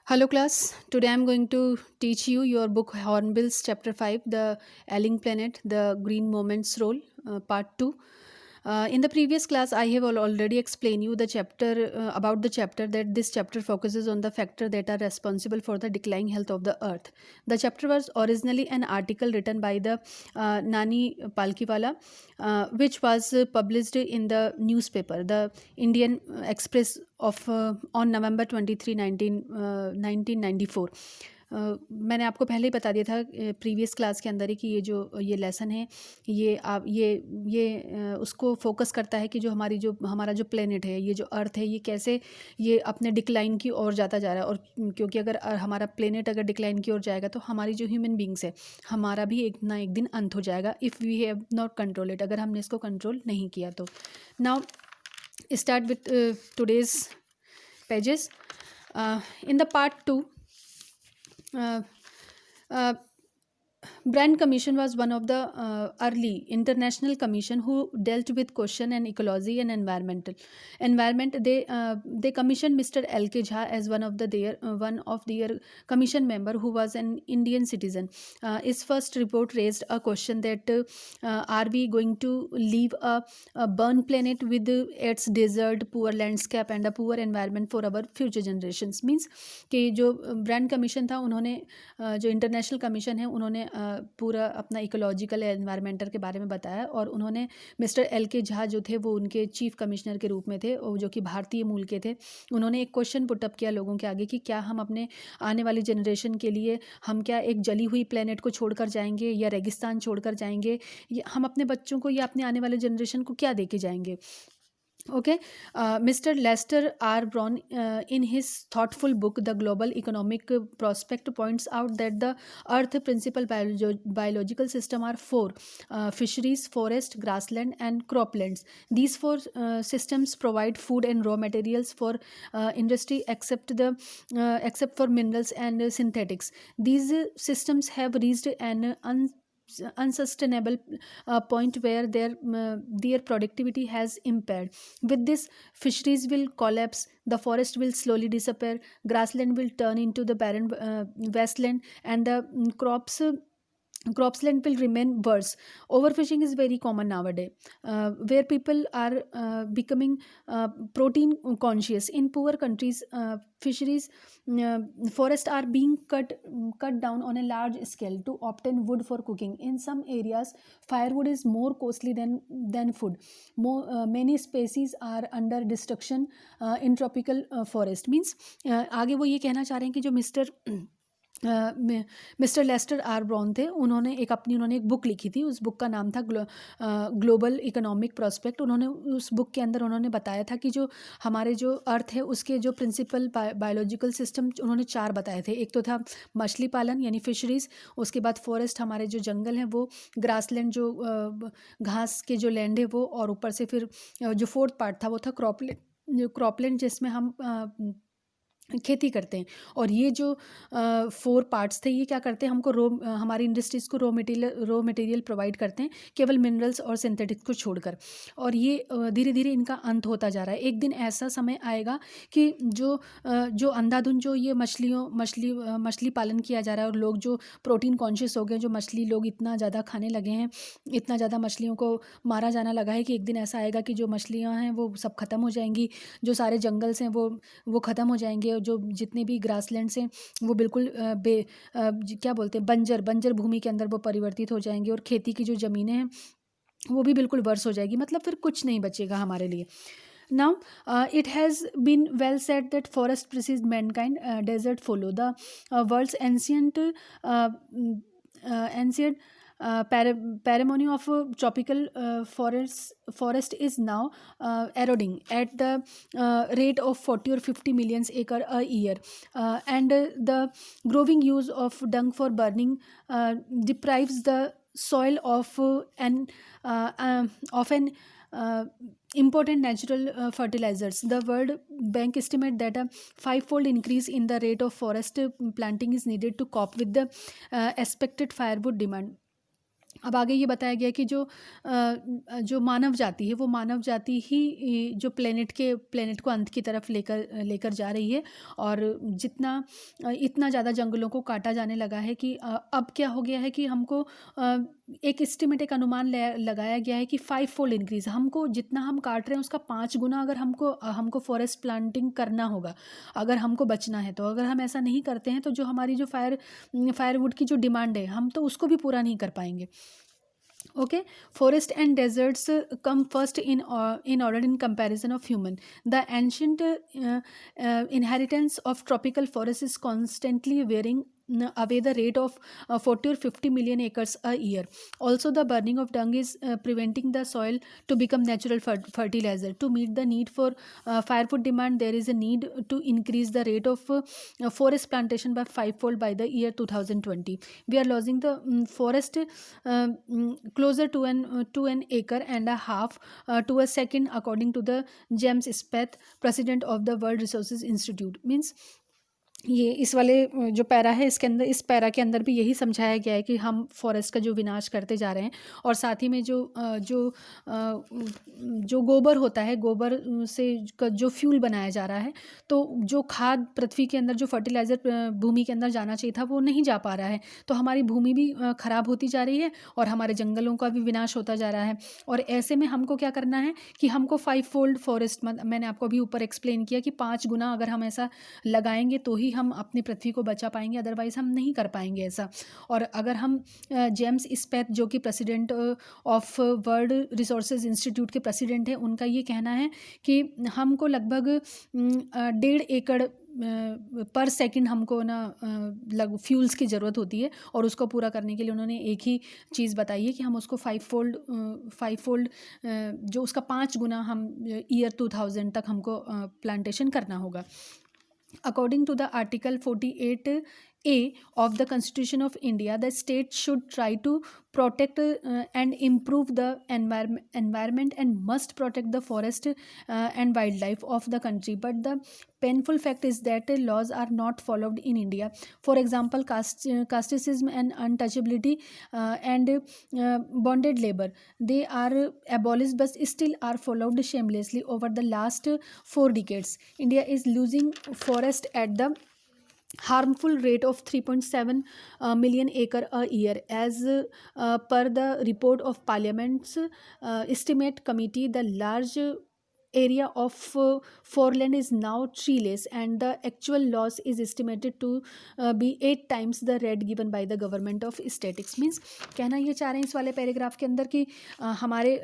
Hello class, today I am going to teach you your book Hornbill's chapter 5, The Ailing Planet, The Green Moment's Role, part 2. In the previous class I have already explained you the chapter about the chapter that this chapter focuses on the factors that are responsible for the declining health of the earth. The chapter was originally an article written by the Nani Palkiwala, which was published in the newspaper, the Indian Express of on November 23, 1994. मैंने आपको पहले ही बता दिया था previous class के अंदर ही कि ये लेसन है ये आप ये उसको फोकस करता है कि जो हमारा जो प्लेनेट है, ये जो अर्थ है, ये कैसे ये अपने डिक्लाइन की ओर जाता जा रहा है। और क्योंकि अगर हमारा प्लेनेट अगर डिक्लाइन की ओर जाएगा तो हमारी जो ह्यूमन बींग्स है, हमारा भी एक ना एक दिन अंत हो जाएगा if we have not control it, अगर हमने इसको कंट्रोल नहीं किया तो। Now start with today's pages. In the part 2, uh, uh, Brand Commission was one of the early international commission who dealt with question and ecology and environment. They commissioned Mr. L.K. Jha as one of their commission member who was an Indian citizen. His first report raised a question that are we going to leave a burnt planet with its desert, poor landscape and a poor environment for our future generations. Means कि जो brand commission था, उन्होंने जो international commission है, उन्होंने पूरा अपना ecological environmental के बारे में बताया। और उन्होंने मिस्टर एल के झा जो थे वो उनके चीफ कमिश्नर के रूप में थे, और जो कि भारतीय मूल के थे। उन्होंने एक क्वेश्चन पुटअप किया लोगों के आगे कि क्या हम अपने आने वाली जनरेशन के लिए हम क्या एक जली हुई प्लेनेट को छोड़कर जाएंगे या रेगिस्तान छोड़कर जाएंगे, या हम अपने बच्चों को या अपने आने वाले जनरेशन को क्या दे के जाएंगे। Okay, Mr. Lester R. Brown, in his thoughtful book, The Global Economic Prospect, points out that the Earth's principal biological system are four: fisheries, forest, grassland, and croplands. These four systems provide food and raw materials for industry, except for minerals and synthetics. These systems have reached an unsustainable point where their productivity has impaired. With this, fisheries will collapse, the forest will slowly disappear, grassland will turn into the barren wasteland, and the cropsland will remain worse. Overfishing is very common nowadays, where people are becoming protein conscious. In poor countries, fisheries forests are being cut down on a large scale to obtain wood for cooking. In some areas, firewood is more costly than food. Many species are under destruction in tropical forest. Means आगे वो ये कहना चाह रहे हैं कि जो mister Lester are brown थे, उन्होंने एक बुक लिखी थी। उस बुक का नाम था ग्लोबल इकोनॉमिक प्रोस्पेक्ट। उन्होंने उस बुक के अंदर उन्होंने बताया था कि जो हमारे जो अर्थ है उसके जो प्रिंसिपल बायोलॉजिकल सिस्टम उन्होंने 4 बताए थे। एक तो था मछली पालन यानी फिशरीज, उसके बाद फॉरेस्ट हमारे जो जंगल हैं वो, ग्रासलैंड जो घास के जो लैंड है वो, और ऊपर से फिर जो 4th पार्ट था वो था क्रॉपलैंड जिसमें हम खेती करते हैं। और ये जो 4 पार्ट्स थे, ये क्या करते हैं, हमको हमारी इंडस्ट्रीज़ को रॉ मटेरियल प्रोवाइड करते हैं, केवल मिनरल्स और सिंथेटिक्स को छोड़कर। और ये धीरे धीरे इनका अंत होता जा रहा है। एक दिन ऐसा समय आएगा कि जो अंधाधुंध जो ये मछली पालन किया जा रहा है, और लोग जो प्रोटीन कॉन्शियस हो गए, जो मछली लोग इतना ज़्यादा खाने लगे हैं, इतना ज़्यादा मछलियों को मारा जाना लगा है कि एक दिन ऐसा आएगा कि जो मछलियाँ हैं वो सब ख़त्म हो जाएंगी, जो सारे जंगल्स हैं वो ख़त्म हो जाएंगे, और जो जितने भी ग्रासलैंड्स हैं वो बिल्कुल क्या बोलते हैं, बंजर भूमि के अंदर वो परिवर्तित हो जाएंगे, और खेती की जो ज़मीनें हैं वो भी बिल्कुल वर्स हो जाएगी। मतलब फिर कुछ नहीं बचेगा हमारे लिए। Now, it has been well said that forest precedes mankind, desert follow. The world's ancient parsimony of tropical forest is now eroding at the rate of 40 or 50 million acre a year, and the growing use of dung for burning deprives the soil of an important natural fertilizers. The World Bank estimate that a 5-fold increase in the rate of forest planting is needed to cope with the expected firewood demand. अब आगे ये बताया गया कि जो मानव जाति है वो मानव जाति ही जो प्लेनेट को अंत की तरफ लेकर लेकर जा रही है। और इतना ज़्यादा जंगलों को काटा जाने लगा है कि अब क्या हो गया है कि हमको एक एस्टिमेट, एक अनुमान लगाया गया है कि 5 फोल्ड इंक्रीज, हमको जितना हम काट रहे हैं उसका 5 गुना अगर हमको फॉरेस्ट प्लांटिंग करना होगा, अगर हमको बचना है। तो अगर हम ऐसा नहीं करते हैं तो जो हमारी जो फायरवुड की जो डिमांड है, हम तो उसको भी पूरा नहीं कर पाएंगे। Okay, forest and deserts come first in order in comparison of human. The ancient inheritance of tropical forests is constantly wearing away the rate of 40 or 50 million acres a year. Also, the burning of dung is preventing the soil to become natural fertilizer. To meet the need for firewood demand, there is a need to increase the rate of forest plantation by 5-fold by the year 2020. We are losing the forest closer to an acre and a half to a second, according to the James Speth, president of the World Resources Institute. Means ये इस वाले जो para है, इसके अंदर, इस para के अंदर भी यही समझाया गया है कि हम फॉरेस्ट का जो विनाश करते जा रहे हैं। और साथ ही में जो गोबर होता है, गोबर से जो फ्यूल बनाया जा रहा है, तो जो खाद पृथ्वी के अंदर, जो फर्टिलाइज़र भूमि के अंदर जाना चाहिए था, वो नहीं जा पा रहा है। तो हमारी भूमि भी ख़राब होती जा रही है और हमारे जंगलों का भी विनाश होता जा रहा है। और ऐसे में हमको क्या करना है कि हमको 5 फोल्ड फॉरेस्ट, मैंने आपको अभी ऊपर एक्सप्लेन किया कि 5 गुना अगर हम ऐसा लगाएंगे तो ही हम अपनी पृथ्वी को बचा पाएंगे, अदरवाइज़ हम नहीं कर पाएंगे ऐसा। और अगर हम जेम्स स्पेथ, जो कि president of world resources institute के प्रेसिडेंट हैं, उनका ये कहना है कि हमको लगभग 1.5 एकड़ पर सेकंड हमको फ्यूल्स की ज़रूरत होती है। और उसको पूरा करने के लिए उन्होंने एक ही चीज़ बताई है कि हम उसको 5 फोल्ड जो उसका 5 गुना हम ईयर 2000 तक हमको प्लांटेशन करना होगा। According to the Article 48A of the Constitution of India, the state should try to protect and improve the environment and must protect the forest and wildlife of the country. But the painful fact is that laws are not followed in India. For example, casteism and untouchability and bonded labor, they are abolished but still are followed shamelessly over the last 4 decades. India is losing forest at the harmful rate of 3.7 million acre a year, as per the report of Parliament's estimate committee. The large area of foreland is now treeless and the actual loss is estimated to be 8 times the rate given by the government of statistics. Means कहना ये चाह रहे हैं इस वाले paragraph के अंदर कि हमारे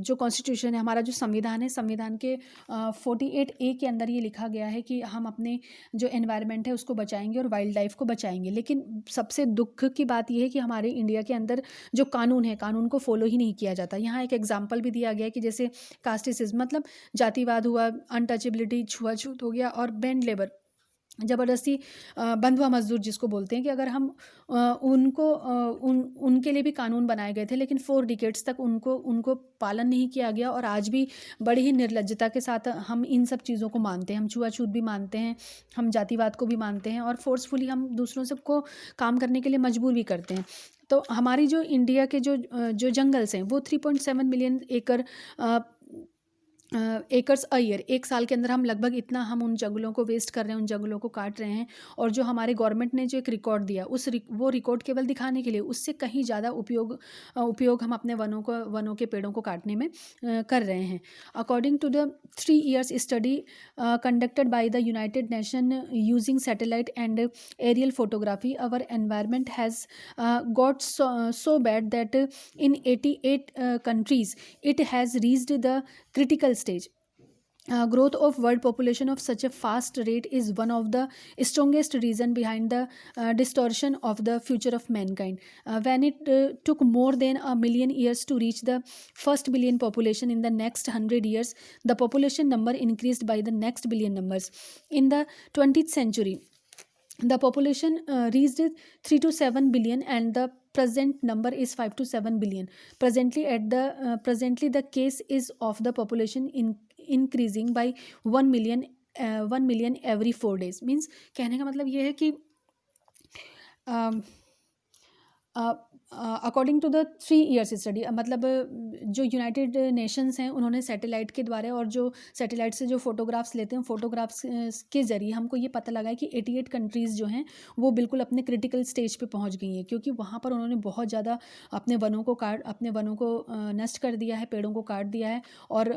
जो कॉन्स्टिट्यूशन है, हमारा जो संविधान है, संविधान के 48A के अंदर ये लिखा गया है कि हम अपने जो एनवायरनमेंट है उसको बचाएंगे और वाइल्ड लाइफ को बचाएंगे। लेकिन सबसे दुख की बात यह है कि हमारे इंडिया के अंदर जो कानून है, कानून को फॉलो ही नहीं किया जाता। यहाँ एक एग्जाम्पल भी दिया गया है कि जैसे कास्टिसिज्म, मतलब जातिवाद हुआ, अनटचेबिलिटी, छुआछूत हो गया, और बैंड लेबर, ज़बरदस्ती बंधुआ मजदूर जिसको बोलते हैं, कि अगर हम उनके लिए भी कानून बनाए गए थे, लेकिन 4 डिकेड्स तक उनको पालन नहीं किया गया। और आज भी बड़ी ही निर्लज्जता के साथ हम इन सब चीज़ों को मानते हैं। हम छुआछूत भी मानते हैं, हम जातिवाद को भी मानते हैं, और फोर्सफुली हम दूसरों सबको काम करने के लिए मजबूर भी करते हैं। तो हमारी जो इंडिया के जो जंगल्स हैं वो 3.7 मिलियन एकर्स अ ईयर, एक साल के अंदर हम लगभग इतना हम उन जंगलों को वेस्ट कर रहे हैं, उन जंगलों को काट रहे हैं। और जो हमारे गवर्नमेंट ने जो एक रिकॉर्ड दिया, वो रिकॉर्ड केवल दिखाने के लिए, उससे कहीं ज़्यादा उपयोग हम अपने वनों के पेड़ों को काटने में कर रहे हैं। According to the 3 years study conducted by the United Nation using satellite and aerial photography, our environment has got so bad that in 88 countries it has reached the critical stage. Growth of world population of such a fast rate is one of the strongest reason behind the distortion of the future of mankind. When it took more than a million years to reach the first billion population, in the next 100 years the population number increased by the next billion numbers. In the 20th century, the population reached 3 to 7 billion and the present number is 5 to 7 billion. Presently the case is of the population increasing by 1 million every 4 days. Means कहने का मतलब ये है कि according to the 3 years study, मतलब जो United Nations हैं उन्होंने सैटेलाइट के द्वारा और जो सैटेलाइट से जो फोटोग्राफ्स लेते हैं, फोटोग्राफ्स के ज़रिए हमको ये पता लगा है कि 88 कंट्रीज़ जो हैं वो बिल्कुल अपने क्रिटिकल स्टेज पे पहुंच गई हैं, क्योंकि वहाँ पर उन्होंने बहुत ज़्यादा अपने वनों को नष्ट कर दिया है, पेड़ों को काट दिया है। और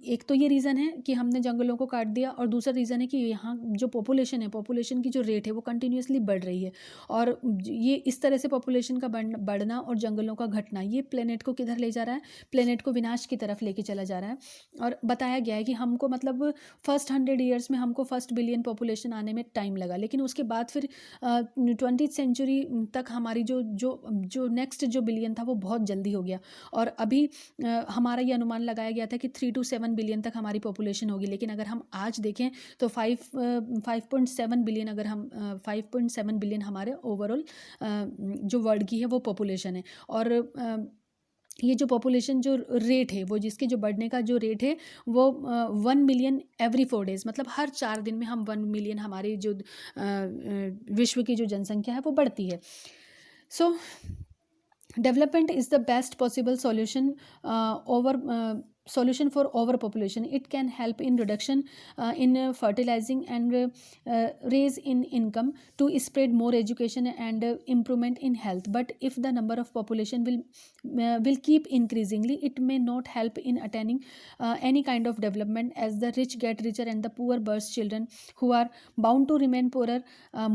एक तो ये रीज़न है कि हमने जंगलों को काट दिया, और दूसरा रीज़न है कि यहाँ जो पॉपुलेशन की जो रेट है वो कंटिन्यूसली बढ़ रही है। और ये इस तरह से पॉपुलेशन का बढ़ना और जंगलों का घटना, ये प्लेनेट को किधर ले जा रहा है, प्लेनेट को विनाश की तरफ लेके चला जा रहा है। और बताया गया है कि हमको मतलब फर्स्ट 100 years में हमको फर्स्ट बिलियन पॉपुलेशन आने में टाइम लगा, लेकिन उसके बाद फिर 20th century तक हमारी जो जो जो नेक्स्ट जो बिलियन था वो बहुत जल्दी हो गया। और अभी हमारा ये अनुमान लगाया गया था कि 3 to 7 बिलियन तक हमारी पॉपुलेशन होगी, लेकिन अगर हम आज देखें तो 5.7 बिलियन, अगर हम 5.7 बिलियन हमारे ओवरऑल जो वर्ल्ड की है वो पॉपुलेशन है। और ये जो पॉपुलेशन जो रेट है वो जिसके जो बढ़ने का जो रेट है वो 1 million every 4 days, मतलब हर 4 दिन में हम 1 million हमारी जो विश्व की जो जनसंख्या है वो बढ़ती है। सो development is the best possible solution for overpopulation. It can help in reduction in fertilizing and raise in income, to spread more education and improvement in health. But if the number of population will keep increasingly, it may not help in attaining any kind of development, as the rich get richer and the poor birth children who are bound to remain poorer.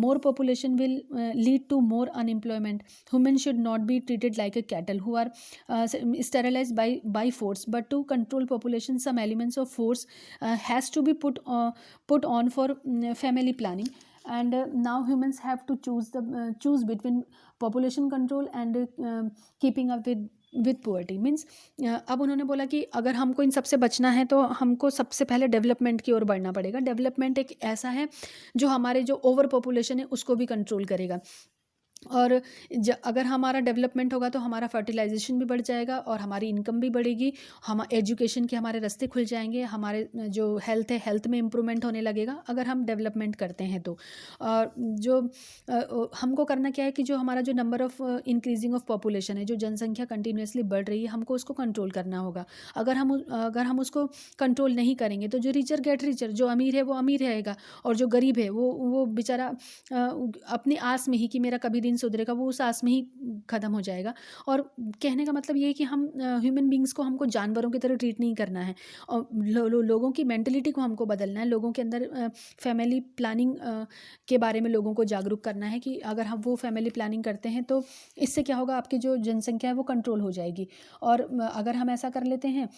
More population will lead to more unemployment. Women should not be treated like a cattle who are sterilized by force, but to control population, some elements of force has to be put on for family planning. And now humans have to choose between population control and keeping up with poverty. Means अब उन्होंने बोला कि अगर हमको इन सबसे बचना है तो हमको सबसे पहले डेवलपमेंट की ओर बढ़ना पड़ेगा। डेवलपमेंट एक ऐसा है जो हमारे जो ओवर पॉपुलेशन है उसको भी कंट्रोल करेगा। और अगर हमारा डेवलपमेंट होगा तो हमारा फर्टिलाइजेशन भी बढ़ जाएगा और हमारी इनकम भी बढ़ेगी, हम एजुकेशन के हमारे रास्ते खुल जाएंगे, हमारे जो हेल्थ है हेल्थ में इम्प्रूवमेंट होने लगेगा अगर हम डेवलपमेंट करते हैं तो। और जो हमको करना क्या है कि जो हमारा जो number of increasing of population है, जो जनसंख्या कंटिन्यूसली बढ़ रही है, हमको उसको कंट्रोल करना होगा। अगर हम उसको कंट्रोल नहीं करेंगे तो जो रिचर गेट रिचर, जो अमीर है वो अमीर रहेगा और जो गरीब है वो बेचारा अपनी आस में ही कि मेरा कभी दिन सुधरेगा, वो उस आस में ही ख़त्म हो जाएगा। और कहने का मतलब ये है कि हम ह्यूमन बींग्स को हमको जानवरों की तरह ट्रीट नहीं करना है और लोगों की मेंटलिटी को हमको बदलना है। लोगों के अंदर फैमिली प्लानिंग के बारे में लोगों को जागरूक करना है कि अगर हम वो फैमिली प्लानिंग करते हैं तो इससे क्या होगा, आपकी जो जनसंख्या है वो कंट्रोल हो जाएगी। और अगर हम ऐसा कर लेते हैं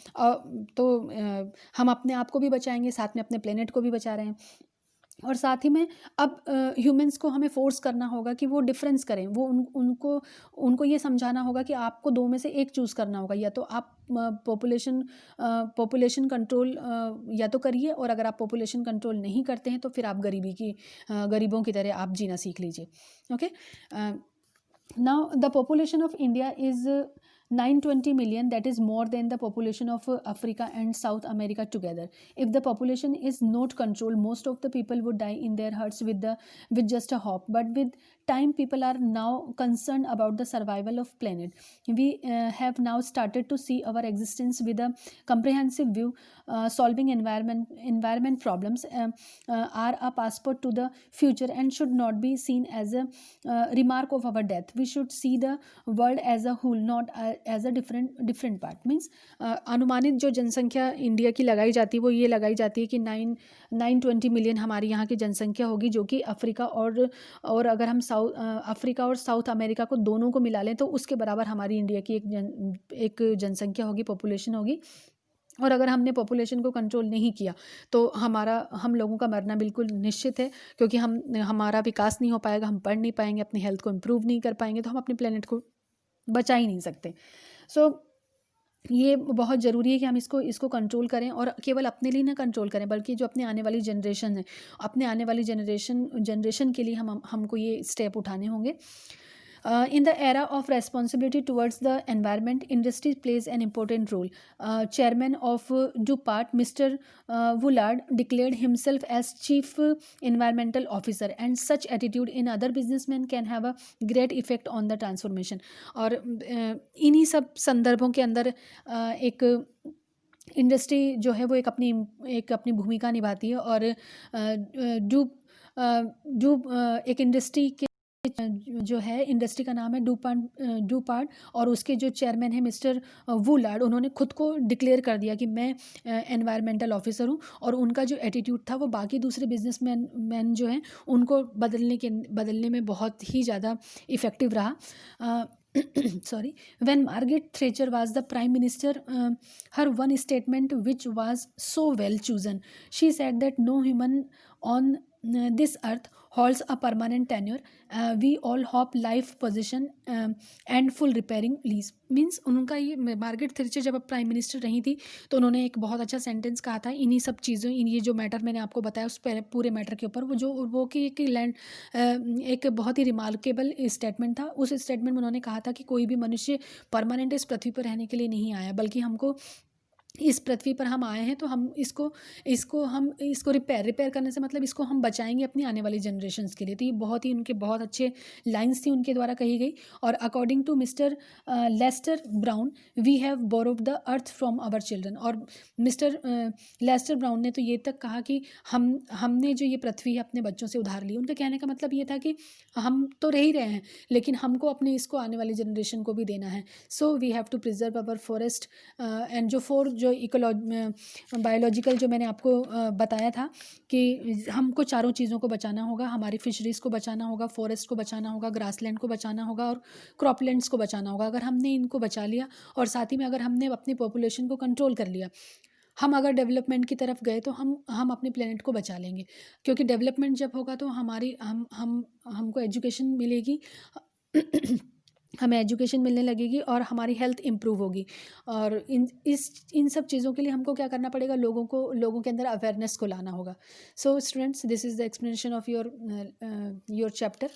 तो हम अपने आप को भी बचाएंगे, साथ में अपने प्लेनेट को भी बचा रहे हैं। और साथ ही में अब ह्यूमंस को हमें फोर्स करना होगा कि वो डिफरेंस करें, वो उनको ये समझाना होगा कि आपको दो में से एक चूज़ करना होगा, या तो आप पॉपुलेशन कंट्रोल या तो करिए, और अगर आप पॉपुलेशन कंट्रोल नहीं करते हैं तो फिर आप गरीबों की तरह आप जीना सीख लीजिए। Okay, now the population of India is 920 million, that is more than the population of Africa and South America together. If the population is not controlled, most of the people would die in their huts with just a hope. But with time, people are now concerned about the survival of planet. We have now started to see our existence with a comprehensive view. Solving environment problems are a passport to the future and should not be seen as a remark of our death. We should see the world as a whole, not as a different part. Means अनुमानित जो जनसंख्या India की लगाई जाती है वो ये लगाई जाती है कि 920 मिलियन हमारी यहाँ की जनसंख्या होगी, जो कि अफ्रीका और अगर हम अफ्रीका और साउथ अमेरिका को दोनों को मिला लें तो उसके बराबर हमारी इंडिया की एक जनसंख्या होगी, पॉपुलेशन होगी। और अगर हमने पॉपुलेशन को कंट्रोल नहीं किया तो हम लोगों का मरना बिल्कुल निश्चित है, क्योंकि हमारा विकास नहीं हो पाएगा, हम पढ़ नहीं पाएंगे, अपनी हेल्थ को इम्प्रूव नहीं कर पाएंगे, तो हम अपने प्लेनेट को बचा ही नहीं सकते। सो ये बहुत ज़रूरी है कि हम इसको कंट्रोल करें, और केवल अपने लिए ना कंट्रोल करें बल्कि जो अपने आने वाली जनरेशन है, अपने आने वाली जनरेशन के लिए हमको ये स्टेप उठाने होंगे। In the era of responsibility towards the environment, industry plays an important role. Chairman of DuPont, Mr. Woolard, declared himself as chief environmental officer, and such attitude in other businessmen can have a great effect on the transformation. और इन्हीं सब संदर्भों के अंदर एक industry जो है वो एक अपनी भूमिका निभाती है, और डू डू एक इंडस्ट्री के जो है इंडस्ट्री का नाम है डूपार्ट, और उसके जो चेयरमैन है मिस्टर वूलार्ड, उन्होंने खुद को डिक्लेयर कर दिया कि मैं एनवायरमेंटल ऑफिसर हूँ, और उनका जो एटीट्यूड था वो बाकी दूसरे बिजनेसमैन जो हैं उनको बदलने में बहुत ही ज़्यादा इफ़ेक्टिव रहा. Sorry. When Margaret Thatcher was the prime minister, her one statement which was so well chosen, she said that no human on this earth holds a permanent tenure. We all hope life position and full repairing lease. Means उनका ये Margaret Thatcher जब prime minister रही थी तो उन्होंने एक बहुत अच्छा सेंटेंस कहा था इन्हीं सब चीज़ों, ये जो मैटर मैंने आपको बताया उस पूरे मैटर के ऊपर, वो कि एक बहुत ही रिमार्केबल स्टेटमेंट था. उस स्टेटमेंट में उन्होंने कहा था कि कोई भी मनुष्य परमानेंट इस पृथ्वी पर रहने के लिए नहीं आया, बल्कि हमको इस पृथ्वी पर हम आए हैं तो हम इसको रिपेयर करने से मतलब इसको हम बचाएंगे अपनी आने वाली जनरेशन्स के लिए. तो ये बहुत ही उनके बहुत अच्छे लाइंस थी उनके द्वारा कही गई. और according to mister Lester Brown, we have borrowed the earth from our children. और मिस्टर लेस्टर ब्राउन ने तो ये तक कहा कि हमने जो ये पृथ्वी है अपने बच्चों से उधार ली. उनका कहने का मतलब ये था कि हम तो रह ही रहे हैं लेकिन हमको अपने इसको आने वाली जनरेशन को भी देना है. So we have to preserve our forest and जो बायोलॉजिकल जो मैंने आपको बताया था कि हमको चारों चीज़ों को बचाना होगा. हमारी फिशरीज़ को बचाना होगा, फॉरेस्ट को बचाना होगा, ग्रासलैंड को बचाना होगा और क्रॉपलैंड्स को बचाना होगा. अगर हमने इनको बचा लिया और साथ ही में अगर हमने अपनी पॉपुलेशन को कंट्रोल कर लिया, हम अगर डेवलपमेंट की तरफ गए तो हम अपने प्लेनेट को बचा लेंगे. क्योंकि डेवलपमेंट जब होगा तो हमको एजुकेशन मिलेगी हमें एजुकेशन मिलने लगेगी और हमारी हेल्थ इम्प्रूव होगी. और इन सब चीज़ों के लिए हमको क्या करना पड़ेगा, लोगों के अंदर अवेयरनेस को लाना होगा. So students, this is the explanation of your chapter.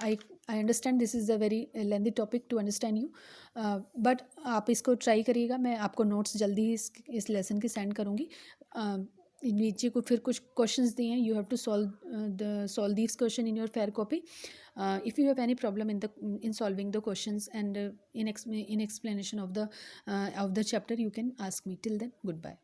I understand this is a very lengthy topic to understand you, but आप इसको ट्राई करिएगा. मैं आपको नोट्स जल्दी ही इस लेसन की सेंड करूँगी. नीचे को फिर कुछ क्वेश्चंस दिए हैं, you have to solve this question in your fair copy. If you have any problem in solving the questions and in explanation of the chapter, you can ask me. Till then, goodbye.